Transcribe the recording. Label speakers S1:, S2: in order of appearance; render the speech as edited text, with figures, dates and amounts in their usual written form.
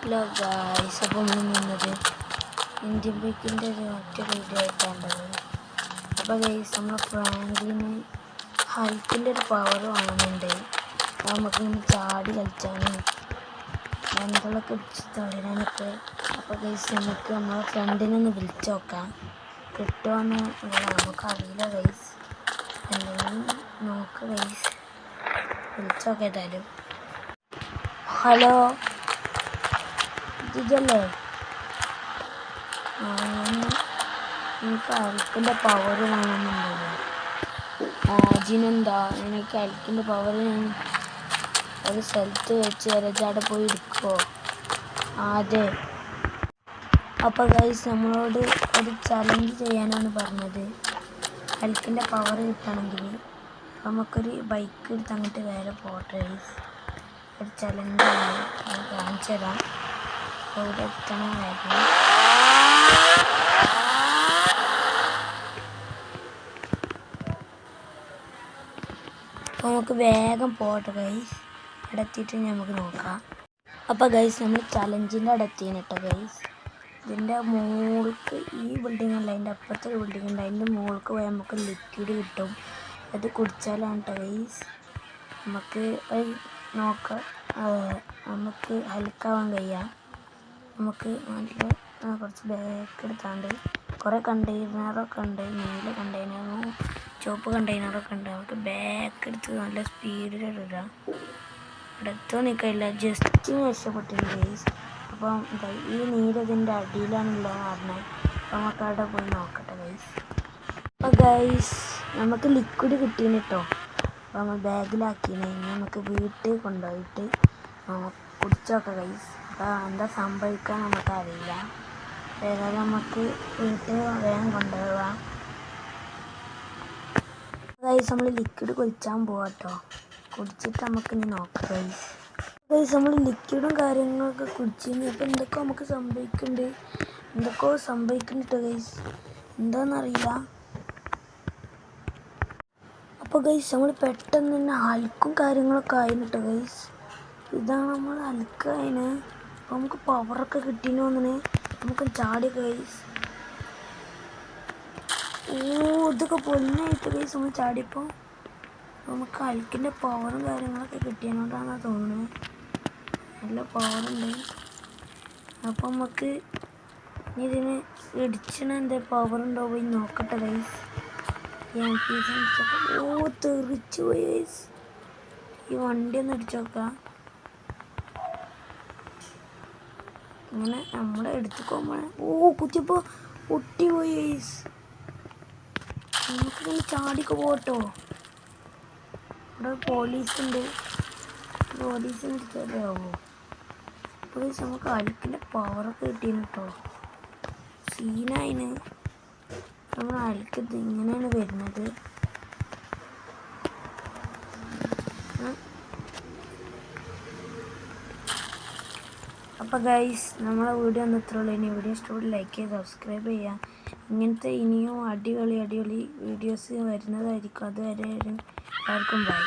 S1: Hello guys, അപ്പോൾ നിന്നത് Indian ബൈക്കിൻ്റെ ഒരു ഒറ്റ വീഡിയോ ആയിട്ടാണ്ടത്. അപ്പോൾ ഗൈസ്, നമ്മൾ ഫ്രാങ്ക്ലിന് ഹൽക്കിൻ്റെ ഒരു പവർ വാങ്ങുന്നുണ്ട്. നമുക്കിങ്ങനെ ചാടി കളിച്ചാനും ബന്ധങ്ങളൊക്കെ ഇടിച്ച് തളരാനൊക്കെ. അപ്പോൾ ഗൈസ്, നമുക്ക് നമ്മളെ ഫ്രണ്ടിനെ ഒന്ന് വിളിച്ച് നോക്കാം, കിട്ടുമോയെന്ന് നമുക്കറിയില്ല ഗൈസ്. അല്ലെങ്കിൽ നോക്ക് ഗൈസ്, വിളിച്ച് നോക്കാം ഏതായാലും. ഹലോ, ഇതല്ലേ? എനിക്ക് അൽക്കിൻ്റെ പവർ വേണമെന്നുണ്ടല്ലോ. അജിനെന്താ എനിക്ക് അൽക്കിൻ്റെ പവർ ഒരു സ്ഥലത്ത് വെച്ച് വരച്ചാടെ പോയി എടുക്കുമോ? അതെ. അപ്പോൾ ഗൈസ്, നമ്മളോട് ഒരു ചലഞ്ച് ചെയ്യാനാണ് പറഞ്ഞത്. അൽക്കിൻ്റെ പവർ കിട്ടണമെങ്കിൽ നമുക്കൊരു ബൈക്ക് എടുത്ത് അങ്ങോട്ട് വേറെ പോട്ടെ ഗൈസ്. ഒരു ചലഞ്ചാണ്, അത് കാണിച്ചു തരാം. ഇവിടെ എത്തണം വേഗം. അപ്പോൾ നമുക്ക് വേഗം പോട്ടെ ഗൈസ്. ഇവിടെ എത്തിയിട്ട് നമുക്ക് നോക്കാം. അപ്പോൾ ഗൈസ്, നമ്മൾ ചലഞ്ചിൻ്റെ അവിടെ എത്തിയാണ് കേട്ടോ ഗൈസ്. ഇതിൻ്റെ മുകൾക്ക് ഈ ബിൽഡിംഗ് അല്ല, അതിൻ്റെ അപ്പുറത്തെ ഒരു ബിൽഡിംഗ് ഉണ്ട്. അതിൻ്റെ മുകൾക്ക് പോയാൽ നമുക്ക് ലിക്വിഡ് കിട്ടും. അത് കുടിച്ചാലാണ് കേട്ടോ ഗൈസ് നമുക്ക് നോക്കാം, നമുക്ക് ഹെൽക്കാവാൻ കഴിയാം. നമുക്ക് നല്ല കുറച്ച് ബാക്ക് എടുത്താണ്ട് കുറേ കണ്ടെയ്നറൊക്കെ ഉണ്ട്. നീല കണ്ടെയ്നറും ചുവപ്പ് കണ്ടെയ്നറൊക്കെ ഉണ്ട്. നമുക്ക് ബാക്ക് എടുത്ത് നല്ല സ്പീഡിലിടാം. അടുത്തോ നിൽക്കില്ല, ജസ്റ്റ് രക്ഷപ്പെട്ടിട്ടുണ്ട് ഗൈസ്. അപ്പം ഈ നീലതിൻ്റെ അടിയിലാണല്ലോ പറഞ്ഞത്. അപ്പം നമുക്ക് അവിടെ പോയി നോക്കട്ടെ ഗൈസ്. അപ്പോൾ ഗൈസ്, നമുക്ക് ലിക്വിഡ് കിട്ടീന് കേട്ടോ. അപ്പോൾ നമ്മൾ ബാഗിലാക്കിന്. ഇനി നമുക്ക് വീട്ടിൽ കൊണ്ടുപോയിട്ട് കുടിച്ചോക്കാം ഗൈസ്. അപ്പോൾ എന്താ സംഭവിക്കാൻ നമുക്കറിയില്ല. ഏതായാലും നമുക്ക് വീട്ടിൽ വേഗം കൊണ്ടുപോകാം ഗൈസ്. നമ്മൾ ലിക്വിഡ് കുടിച്ചാൻ പോവാം കേട്ടോ. കുടിച്ചിട്ട് നമുക്ക് ഇനി നോക്കാം ഗൈസ്. ഗൈസ്, നമ്മൾ ലിക്വിഡും കാര്യങ്ങളൊക്കെ കുടിച്ചിരുന്നു. അപ്പോൾ എന്തൊക്കെ നമുക്ക് സംഭവിക്കുന്നുണ്ട്, എന്തൊക്കെയോ സംഭവിക്കുന്നുണ്ട് ഗൈസ്. എന്താണെന്നറിയില്ല. അപ്പോൾ ഗൈസ്, നമ്മൾ പെട്ടെന്ന് തന്നെ ഹൽക്കും കാര്യങ്ങളൊക്കെ ആയിരുന്നു ഗൈസ്. ഇതാണ് നമ്മൾ ഹൽക്കായിന്. അപ്പോൾ നമുക്ക് പവറൊക്കെ കിട്ടിയെന്ന് തോന്നുന്നു. നമുക്ക് ചാടി ഗൈസ്. ഇതൊക്കെ പൊന്നായിട്ട് ഗൈസ് നമ്മൾ ചാടിയപ്പോൾ നമുക്ക് ഹൽക്കിൻ്റെ പവറും കാര്യങ്ങളൊക്കെ കിട്ടിയതുകൊണ്ടാണെന്നാണ് തോന്നുന്നത്. നല്ല പവറുണ്ട്. അപ്പോൾ നമുക്ക് ഇതിന് ഇടിച്ചണ എന്താ പവറുണ്ടോ പോയി നോക്കട്ടെ ഗൈസ്. തെറിച്ചു പോയി ഗൈസ്. ഈ വണ്ടി ഒന്ന് ഇടിച്ചു നോക്കാം. ഇങ്ങനെ നമ്മളെ എടുത്തുപോകുമ്പോൾ കുത്തിയപ്പോൾ പൊട്ടി പോയി ഗൈസ്. നമുക്കിങ്ങനെ ചാടിക്ക് പോട്ടോ. ഇവിടെ പോലീസുണ്ട്, പോലീസിന് എടുത്താലാവോ? അപ്പോൾ നമുക്ക് അൽക്കിൻ്റെ പവറൊക്കെ കിട്ടീന് കേട്ടോ. സീനായിന്. നമ്മൾ അൽക്ക് ഇങ്ങനെയാണ് വരുന്നത്. അപ്പോൾ ഗൈസ്, നമ്മളെ വീഡിയോ ഒന്നും ഇത്രയുള്ളൂ. ഇനി വീഡിയോ ഇഷ്ടപ്പെട്ട് ലൈക്ക് ചെയ്ത് സബ്സ്ക്രൈബ് ചെയ്യുക. ഇങ്ങനത്തെ ഇനിയും അടിപൊളി വീഡിയോസ് വരുന്നതായിരിക്കും. അതുവരെ എല്ലാവർക്കും ബൈ.